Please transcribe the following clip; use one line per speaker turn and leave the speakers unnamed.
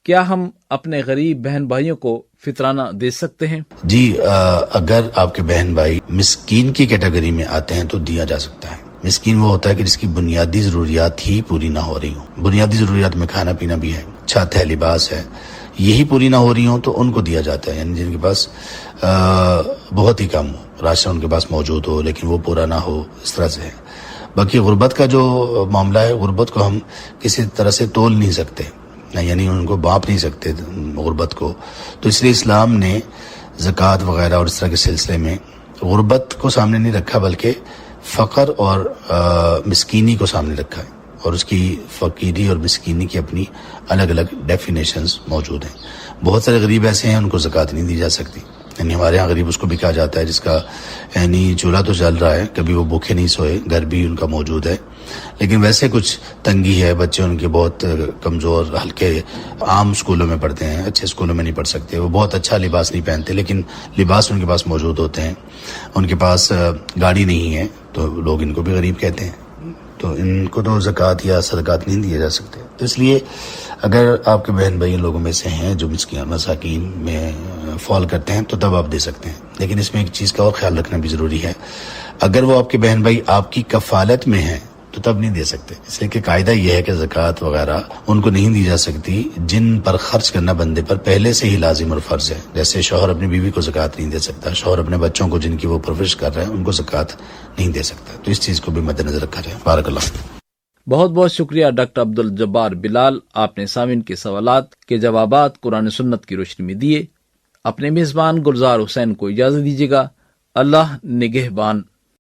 کیا ہم اپنے غریب بہن بھائیوں کو فطرانہ دے سکتے ہیں؟
جی، اگر آپ کے بہن بھائی مسکین کی کیٹیگری میں آتے ہیں تو دیا جا سکتا ہے۔ مسکین وہ ہوتا ہے کہ جس کی بنیادی ضروریات ہی پوری نہ ہو رہی ہوں۔ بنیادی ضروریات میں کھانا پینا بھی ہے، چھت ہے، لباس ہے، یہی پوری نہ ہو رہی ہوں تو ان کو دیا جاتا ہے، یعنی جن کے پاس بہت ہی کم ہو، راشن ان کے پاس موجود ہو لیکن وہ پورا نہ ہو، اس طرح سے ہے۔ باقی غربت کا جو معاملہ ہے، غربت کو ہم کسی طرح سے تول نہیں سکتے، یعنی ان کو باپ نہیں سکتے غربت کو، تو اس لیے اسلام نے زکوٰۃ وغیرہ اور اس طرح کے سلسلے میں غربت کو سامنے نہیں رکھا، بلکہ فقر اور مسکینی کو سامنے رکھا ہے، اور اس کی فقیری اور مسکینی کی اپنی الگ الگ ڈیفینیشنز موجود ہیں۔ بہت سارے غریب ایسے ہیں ان کو زکوٰۃ نہیں دی جا سکتی، یعنی ہمارے ہاں غریب اس کو بھی کہا جاتا ہے جس کا یعنی چولہا تو چل رہا ہے، کبھی وہ بھوکے نہیں سوئے، گھر بھی ان کا موجود ہے، لیکن ویسے کچھ تنگی ہے، بچے ان کے بہت کمزور، ہلکے عام اسکولوں میں پڑھتے ہیں، اچھے اسکولوں میں نہیں پڑھ سکتے، وہ بہت اچھا لباس نہیں پہنتے لیکن لباس ان کے پاس موجود ہوتے ہیں، ان کے پاس گاڑی نہیں ہے تو لوگ ان کو بھی غریب کہتے ہیں، تو ان کو تو زکوٰۃ یا صدقات نہیں دیے جا سکتے۔ تو اس لیے اگر آپ کے بہن بھائی ان لوگوں میں سے ہیں جو مساکین میں فال کرتے ہیں تو تب آپ دے سکتے ہیں، لیکن اس میں ایک چیز کا اور خیال رکھنا بھی ضروری ہے، اگر وہ آپ کے بہن بھائی آپ کی کفالت میں ہیں تو تب نہیں دے سکتے، اس لیے کہ قاعدہ یہ ہے کہ زکوٰۃ وغیرہ ان کو نہیں دی جا سکتی جن پر خرچ کرنا بندے پر پہلے سے ہی لازم اور فرض ہے، جیسے شوہر اپنی بیوی کو زکوٰۃ نہیں دے سکتا، شوہر اپنے بچوں کو جن کی وہ پرورش کر رہے ہیں ان کو زکوٰۃ نہیں دے سکتا، تو اس چیز کو بھی مد نظر رکھا جائے۔ بارک اللہ۔
بہت بہت شکریہ ڈاکٹر عبدالجبار بلال، آپ نے سامعین کے سوالات کے جوابات قرآن سنت کی روشنی میں دیے۔ اپنے میزبان گلزار حسین کو اجازت دیجیے گا۔ اللہ نگہبان۔